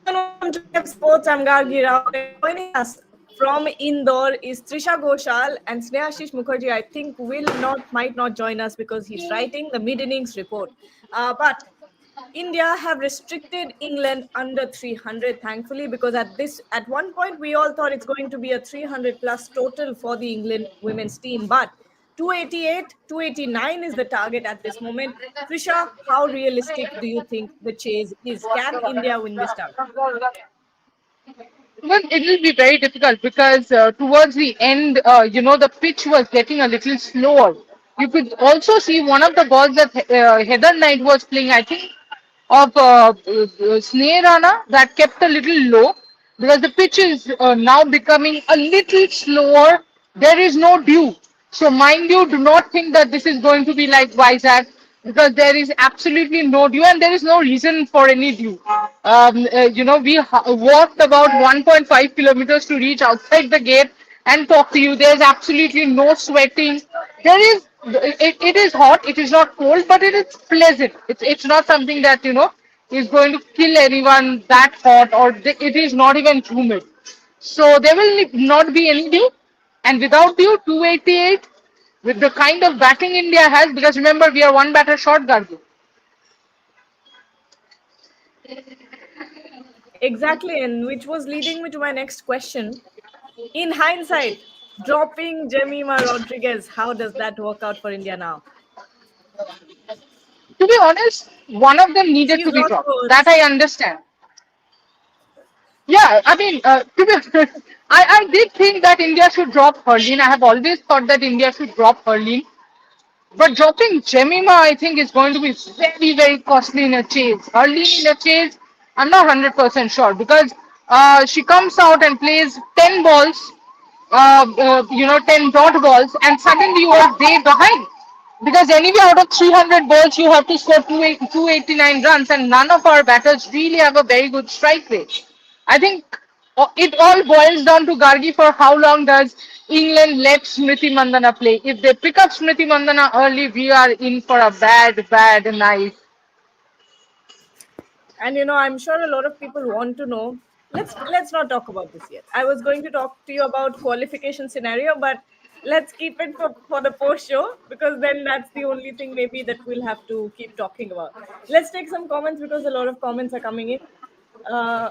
Welcome to Live Sports. I'm Gargi Rao. And joining us from Indore is Trisha Ghoshal and Snehashish Mukherjee. I think might not join us because he's writing the mid innings report. But India have restricted England under 300, thankfully, because at one point we all thought it's going to be a 300 plus total for the England women's team. But 288, 289 is the target at this moment. Trisha, how realistic do you think the chase is? Can India win this target? Well, it will be very difficult because towards the end, the pitch was getting a little slower. You could also see one of the balls that Heather Knight was playing, I think, of Sneh Rana that kept a little low because the pitch is now becoming a little slower. There is no dew. So, mind you, do not think that this is going to be like Vizag because there is absolutely no dew and there is no reason for any dew. We walked about 1.5 kilometers to reach outside the gate and talk to you. There's absolutely no sweating. It is hot. It is not cold, but it is pleasant. It's not something that is going to kill anyone that hot, or it is not even humid. So there will not be any dew, and without dew, 288 with the kind of batting India has, because remember we are one batter short, Gargi. Exactly, and which was leading me to my next question. In hindsight, dropping Jemimah Rodriguez, how does that work out for India now? To be honest, one of them needed She's to be lost dropped. That overs. I understand. Yeah, I mean, to be honest, I did think that India should drop Hurleen. I have always thought that India should drop Hurleen. But dropping Jemima, I think, is going to be very, very costly in a chase. Early in a chase, I'm not 100% sure because she comes out and plays 10 balls, 10 dot balls, and suddenly you are way behind. Because anyway, out of 300 balls, you have to score 289 runs, and none of our batters really have a very good strike rate. I think it all boils down to Gargi for how long does England let Smriti Mandana play. If they pick up Smriti Mandana early, we are in for a bad, bad night. And I'm sure a lot of people want to know. Let's not talk about this yet. I was going to talk to you about qualification scenario, but let's keep it for the post show because then that's the only thing maybe that we'll have to keep talking about. Let's take some comments because a lot of comments are coming in.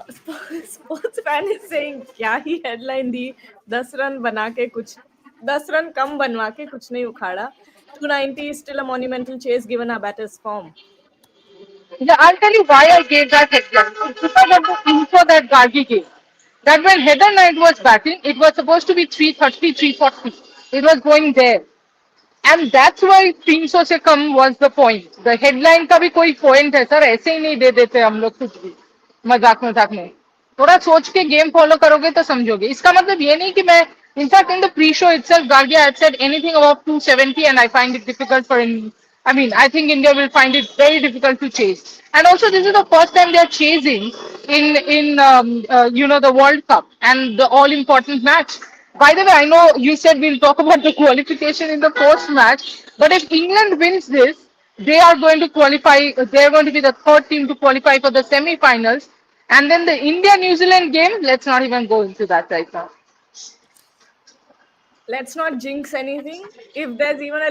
Sports fan is saying क्या ही headline दी 10 run बना के कुछ 10 run कम बनवा के कुछ नहीं उखाड़ा 290 is still a monumental chase given our batters form. Yeah, I'll tell you why I gave that headline. It's because of the info that Gargi gave. That when Heather Knight was batting, it was supposed to be 330, 340. It was going there. And that's why 300 से कम was the point. The headline का भी कोई point है sir, ऐसे ही नहीं दे देते हम लोग कुछ भी मजाक में थोड़ा सोच के गेम फॉलो करोगे तो समझोगे इसका मतलब ये नहीं कि मैं in fact in the pre show itself Gargia had said anything above 270 and I find it difficult for I mean I think India will find it very difficult to chase and also this is the first time they are chasing in the World Cup and the all important match. By the way, I know you said we'll talk about the qualification in the post match, but if England wins this, they are going to qualify. They are going to be the third team to qualify for the semi-finals. And then the India-New Zealand game, let's not even go into that right now. Let's not jinx anything. If there's even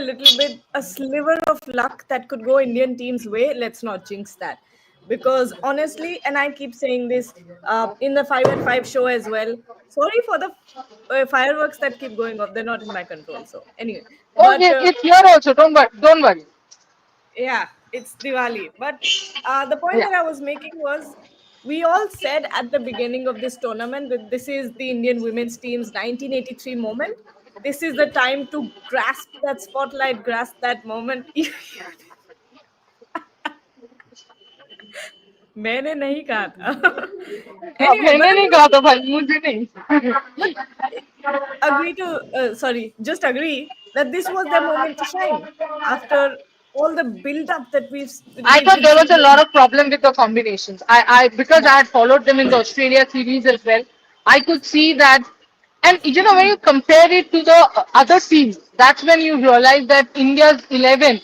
a sliver of luck that could go Indian team's way, let's not jinx that. Because honestly, and I keep saying this in the 5 and 5 show as well. Sorry for the fireworks that keep going off. They're not in my control. So anyway, Oh, but it's here also. Don't worry. Don't worry. yeah, it's Diwali. But the point Yeah. that I was making was we all said at the beginning of this tournament that this is the Indian women's team's 1983 moment. This is the time to grasp that spotlight, grasp that moment. मैंने नहीं कहा था. हाँ, Anyway, but मैंने I'm नहीं कहा था भाई मुझे नहीं but agree to sorry, just agree that this was their moment to shine after all the build up that I we've thought been there was seeing a going. lot of problem with the combinations. Because I had followed them in the Australia series as well. I could see that, and when you compare it to the other teams, that's when you realize that India's 11.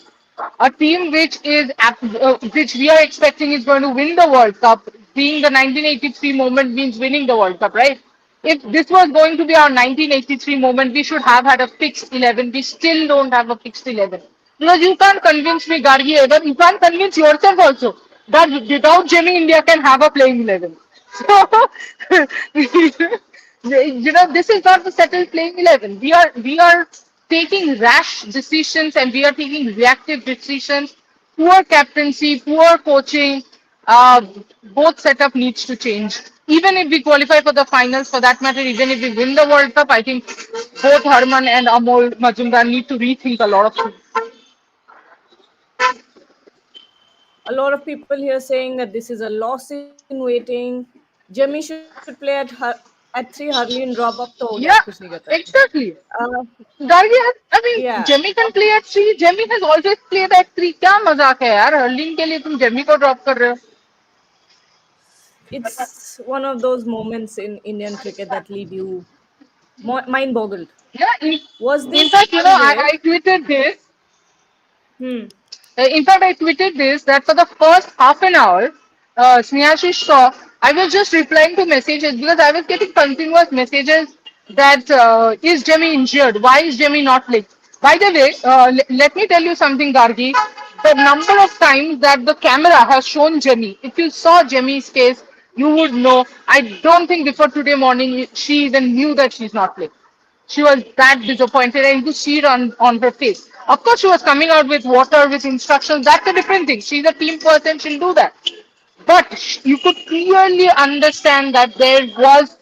A team which we are expecting is going to win the World Cup, being the 1983 moment means winning the World Cup, right? If this was going to be our 1983 moment, we should have had a fixed 11. We still don't have a fixed 11. Because you can't convince me, Gargi, either. You can't convince yourself also that without Jimmy, India can have a playing 11. So, this is not the settled playing 11. We are taking rash decisions and we are taking reactive decisions. Poor captaincy, poor coaching. Uh, Both setup needs to change. Even if we qualify for the finals, for that matter, even if we win the World Cup, I think both Harman and Amol Majumdar need to rethink a lot of things. A lot of people here saying that this is a loss in waiting. Jemmy should play at 3, Harleen drop up तो हो गया अब कुछ नहीं Yeah, करता है. exactly. uh, Darya, I mean, yeah, Jemmy can play at three. Jemmy has always played at three. क्या मजाक है यार? हर्लिंग के लिए तुम जेमी को ड्रॉप कर रहे हो? it's one of those moments in Indian cricket that leave you mind boggled. Yeah. Was In this fact, accurate? I tweeted this. Hmm. In fact, I tweeted this that for the first half an hour, Snehashi saw, I was just replying to messages because I was getting continuous messages that is Jemmy injured? Why is Jemmy not playing? By the way, let me tell you something, Gargi. The number of times that the camera has shown Jemmy, if you saw Jemmy's face, you would know. I don't think before today morning she even knew that she's not playing. She was that disappointed, and you could see it on her face. Of course, she was coming out with water, with instructions. That's a different thing. She's a team person, she'll do that. But you could clearly understand that there was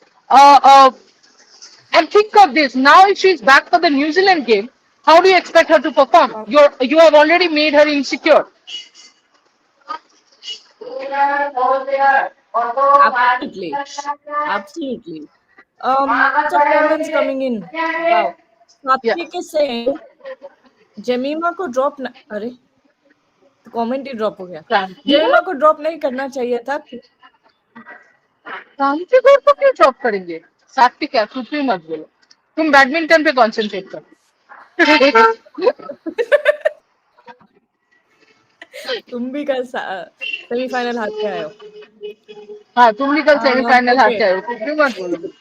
and think of this. Now, if she's back for the New Zealand game, how do you expect her to perform? Uh, You have already made her insecure. Absolutely, absolutely. Lots of comments coming in. Wow. Yeah. Satvik is saying Jemimah को drop अरे तो comment ही drop हो गया. क्रांति Jemimah को drop नहीं करना चाहिए था. क्रांति को तो क्यों ड्रॉप करेंगे? सात्विक है, कुछ भी मत बोलो. तुम बैडमिंटन पे कॉन्सेंट्रेट करो. तुम भी कल सेमीफाइनल हार के आए हो. हाँ, तुम भी कल सेमीफाइनल हार के Okay. आए हो, कुछ भी मत बोलो.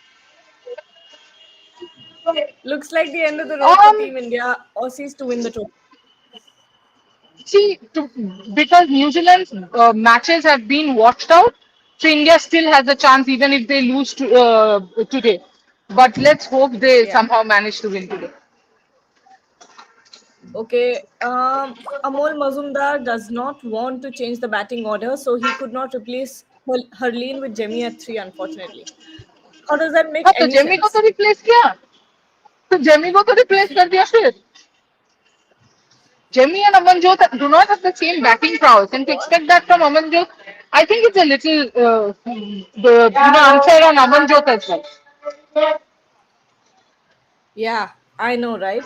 Looks like the end of the road for Um, Team India. Aussies to win the trophy. See, because New Zealand's matches have been watched out, so India still has a chance even if they lose today. But let's hope they Yeah. somehow manage to win today. Okay. Amol Mazumdar does not want to change the batting order, so he could not replace Harleen with Jemmy at 3, unfortunately. How does that make हाँ तो any Jamie को तो sense? Replace किया तो Jamie को तो replace कर दिया फिर Jemmy and Amanjot do not have the same batting prowess, and to expect that from Amanjot, I think it's a little unfair on Amanjot as well. Yeah, I know, right?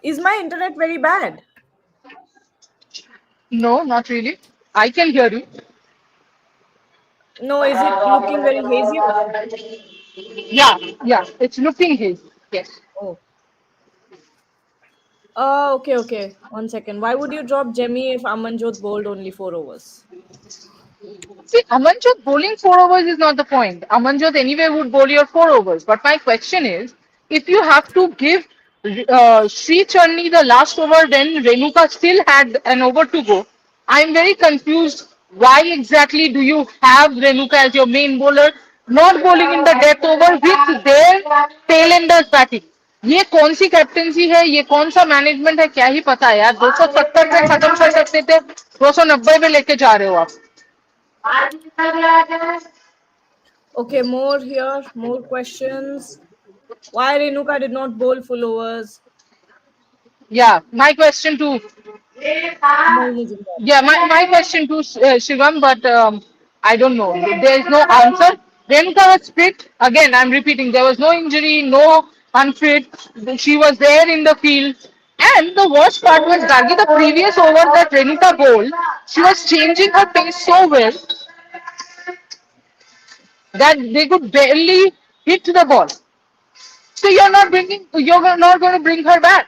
Is my internet very bad? No, not really. I can hear you. No, is it looking very hazy? Yeah, yeah, it's looking hazy. Yes. Oh. Okay, okay. 1 second. Why would you drop Jemmy if Amanjot bowled only 4 overs? See, Amanjot bowling 4 overs is not the point. Amanjot anyway would bowl your 4 overs. But my question is, if you have to give Sri Charni the last over, then Renuka still had an over to go. I'm very confused. Why exactly do you have Renuka as your main bowler, not bowling in the death over with their tailenders batting? ये कौन सी captaincy है ये कौन सा management है क्या ही पता है यार 270 पे खत्म कर सकते थे 290 पे लेके जा रहे हो आप Okay, more here, more questions. Why Renuka did not bowl full overs? Yeah, my question to Amol Muzumdar. my question to Shivam, but I don't know. There is no answer. Renuka was fit. Again, I'm repeating. There was no injury, no unfit. She was there in the field. And the worst part was Gagi, the previous over that Renuka bowled, she was changing her pace so well that they could barely hit the ball. So you're not going to bring her back.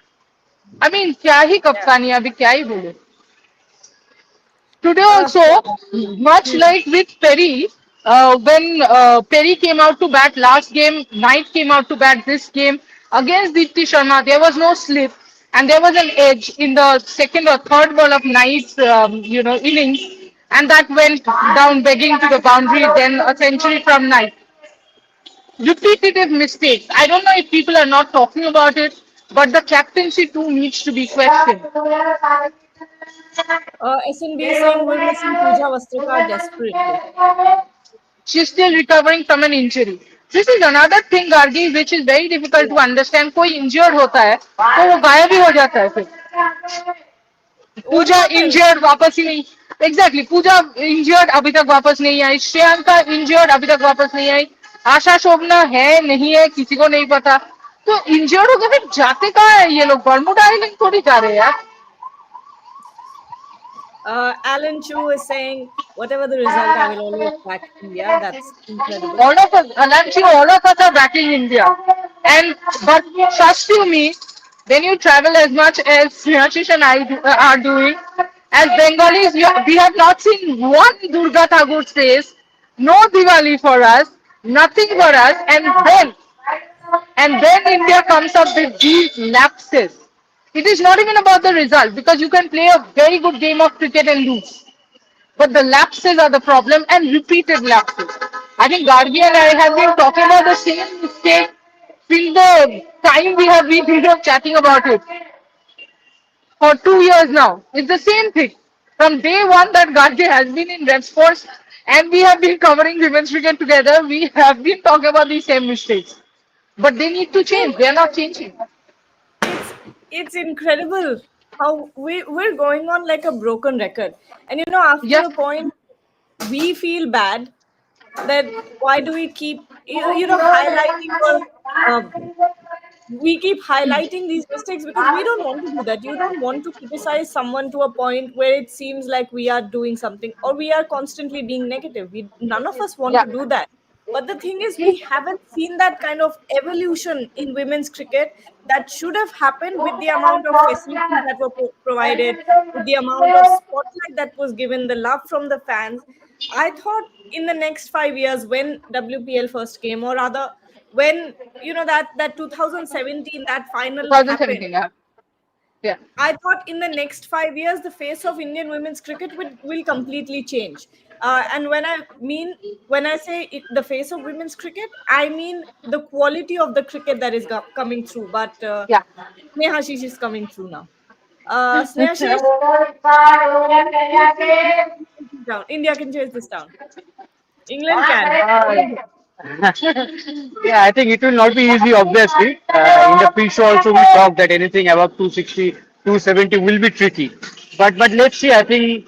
I mean, क्या ही Yeah. कप्तानी अभी क्या ही बोले Today Uh, also, much hmm. like with Perry, when Perry came out to bat last game, Knight came out to bat this game against Deepti Sharma, there was no slip and there was an edge in the second or third ball of Knight's innings, and that went down begging to the boundary. Then a century from Knight. Repetitive mistakes. I don't know if people are not talking about it, but the captaincy too needs to be questioned. SNB is saying we're missing Pooja Vastrikar desperately. She's still recovering from an injury. This is another thing, Gargi, which is very difficult to understand. कोई injured होता है तो वो गायब ही हो जाता है फिर. What Puja happens? इंजर्ड वापस ही नहीं. Exactly. पूजा इंजर्ड अभी तक वापस नहीं आई. श्रेयांका इंजर्ड अभी तक वापस नहीं आई. आशा शोभना है नहीं है किसी को नहीं पता. तो इंजर्ड हो गए फिर जाते कहाँ है ये लोग. बर्मुडा आइलैंड थोड़ी जा रहे हैं यार. Alan Chu is saying, whatever the result, I will always back India. That's incredible. All of us, and actually all of us are backing India. And but trust you me, when you travel as much as Snehashish and are doing, as Bengalis, we have not seen one Durga Thakur's face, no Diwali for us, nothing for us, and then India comes up with these lapses. It is not even about the result because you can play a very good game of cricket and lose. But the lapses are the problem and repeated lapses. I think Gargi and I have been talking about the same mistake since the time we have been chatting about it for 2 years now. It's the same thing. From day one that Gargi has been in Red Sports and we have been covering women's cricket together, we have been talking about these same mistakes. But they need to change. They are not changing. it's it's incredible how we're going on like a broken record. And after Yeah, a point, we feel bad that why do we keep highlighting or we keep highlighting these mistakes because we don't want to do that. You don't want to criticize someone to a point where it seems like we are doing something or we are constantly being negative. We None of us want yeah. to do that. But the thing is, we haven't seen that kind of evolution in women's cricket that should have happened with the amount of facilities that were provided, with the amount of spotlight that was given, the love from the fans. I thought in the next 5 years, when WPL first came, or rather, when that 2017 that final happened, 2017, yeah. Yeah. I thought in the next 5 years the face of Indian women's cricket will completely change. And when I say the face of women's cricket, I mean the quality of the cricket that is coming through. But Yeah. Snehashish is coming through now. Snehashish, India can chase this down. India can chase this down. England can. Uh, yeah, I think it will not be easy, obviously. In the pre-show also we talked that anything above 260, 270 will be tricky. But let's see, I think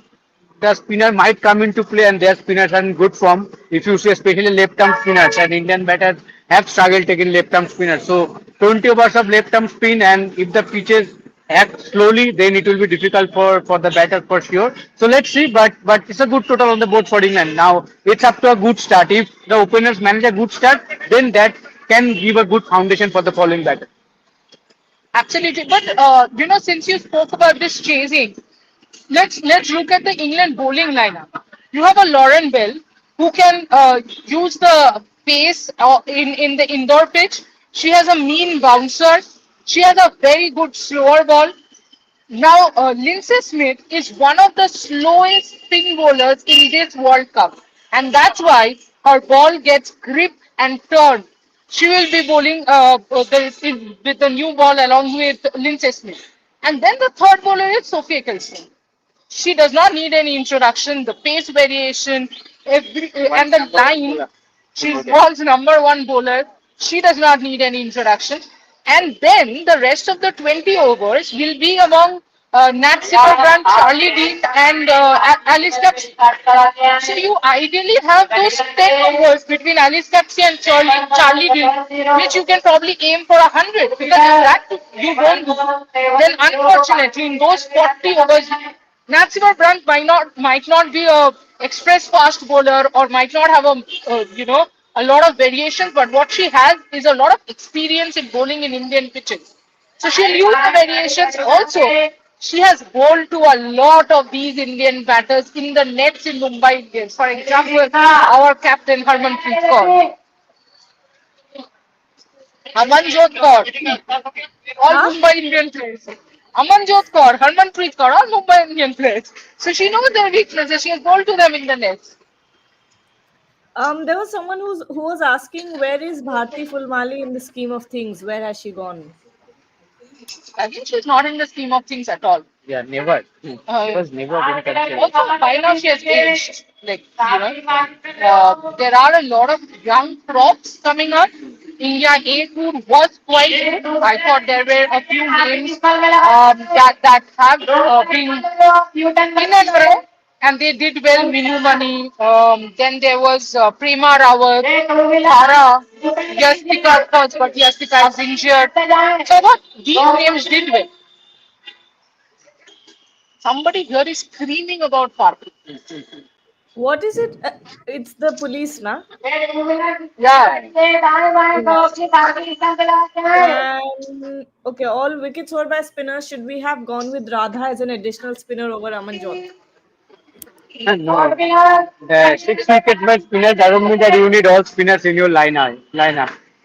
the spinner might come into play and their spinners are in good form. If you see especially left-arm spinners and Indian batters have struggled taking left-arm spinners. So 20 overs of left-arm spin and if the pitches act slowly, then it will be difficult for the batter for sure. So let's see, but it's a good total on the board for England. Now it's up to a good start. If the openers manage a good start, then that can give a good foundation for the following batter. Absolutely. But since you spoke about this chasing, let's look at the England bowling lineup. You have a Lauren Bell who can use the pace in the indoor pitch. She has a mean bouncer. She has a very good slower ball. Now, Lindsay Smith is one of the slowest spin bowlers in this World Cup, and that's why her ball gets grip and turn. She will be bowling with the new ball along with Lindsay Smith. And then the third bowler is Sophie Ecclestone. She does not need any introduction. The pace variation, and the line. She's world's number one bowler. She does not need any introduction. And then the rest of the 20 overs will be among Nat Silverbrand, Charlie Dean, and Alice Capsey. So you ideally have those 10 overs between Alice Capsey and Charlie Dean, which you can probably aim for 100. Because if that you don't do, then unfortunately in those 40 overs, Natsima Brandt might not be a express fast bowler or might not have a lot of variations, but what she has is a lot of experience in bowling in Indian pitches. So she'll use the variations also. She has bowled to a lot of these Indian batters in the nets in Mumbai Indians. For example, our captain Harmanpreet Kaur, Amanjot Kaur, all Huh? Mumbai Indian players. Amanjot Kaur, Harmanpreet Kaur, all Mumbai Indian players. So she knows their weaknesses. She has bowled to them in the nets. There was someone who was asking where is Bharti Fulmali in the scheme of things? Where has she gone? I think she's not in the scheme of things at all. Yeah, never. She was never been considered. Also, by now she has aged. Like, there are a lot of young props coming up. India A tour was quite good. I thought there were a few names that have been in and around, and they did well. Minu Mani. Then there was Prema Rawat, Tara, Yastika, of course, but Yastika is injured. So I thought these names did well. Somebody here is screaming about party. What is it? It's the police, na? Yeah. And okay, all wickets were by spinners. Should we have gone with Radha as an additional spinner over Amanjot? No, the 6 wicket by spinners doesn't mean that you need all spinners in your lineup.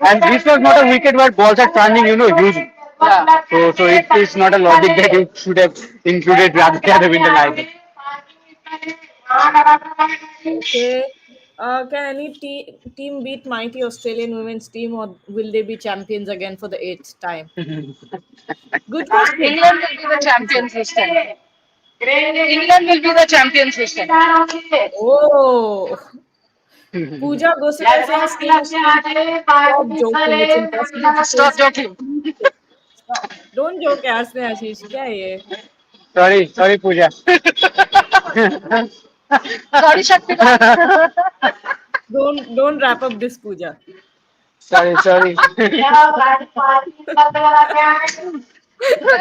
And this was not a wicket where balls are turning, huge. Yeah. So it is not a logic that you should have included Radha Yadav in the lineup. Okay. Can any team beat mighty Australian women's team, or will they be champions again for the eighth time? Good question. England will be the champions this time. England will be the champions this time. Oh, Pooja Goswami saying, stop joking. It's impossible to Stop chase. joking. Stop. Don't joke, यार से आशीष क्या है ये? Sorry, Pooja. Sorry, Shakti. Don't wrap up this Pooja. sorry.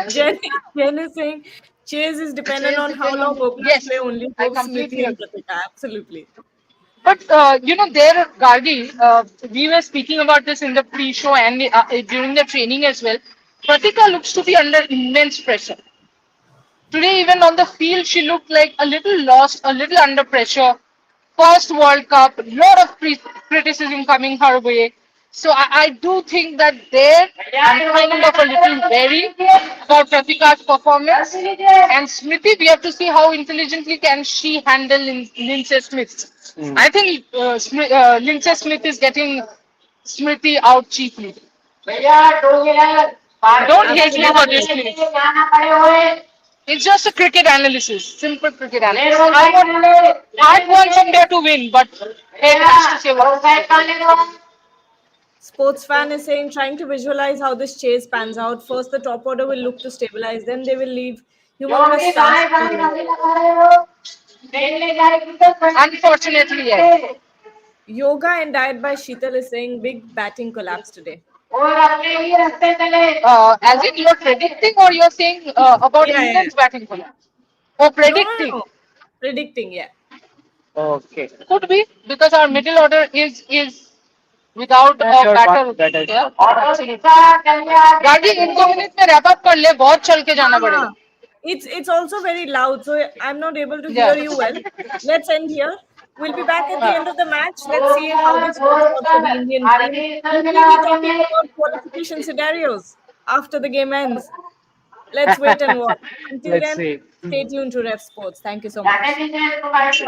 Jen, Jen is saying chase is dependent on how long openers Yes, play. Only I hope completely Smriti and agree. Pratika. Absolutely. But there, Gargi, we were speaking about this in the pre-show and during the training as well. Pratika looks to be under immense pressure. Today, even on the field, she looked like a little lost, a little under pressure. First World Cup, lot of criticism coming her way. So I do think that there, I'm kind of a little wary about Pratika's performance. And Smriti, we have to see how intelligently can she handle Lindsay Smith. I think Lindsay Smith is getting Smriti out cheaply. Don't hate me for this, please. It's just a cricket analysis, simple cricket analysis. I want India to win, but it has to say what. Sports fan is saying trying to visualize how this chase pans out. First, the top order will look to stabilize. Then they will leave humongous task for Unfortunately, yes. yoga and diet by Sheetal is saying big batting collapse today. As in you're predicting or you're saying about Yeah. England's batting collapse? Or No, no, predicting? no. Predicting, yeah. Okay. Could be because our middle order is without a Sure, batter. that is. Yeah, absolutely. गाड़ी एक दो minute में wrap up कर ले बहुत चल के जाना पड़ेगा. Ah, it's also very loud, so I'm not able to Yeah. hear you well. Let's end here. We'll be back at the end of the match. Let's see how this works out for the Indian team. We will be talking about qualification scenarios after the game ends. Let's wait and watch. Until Let's then, see. stay tuned to Ref Sports. Thank you so much.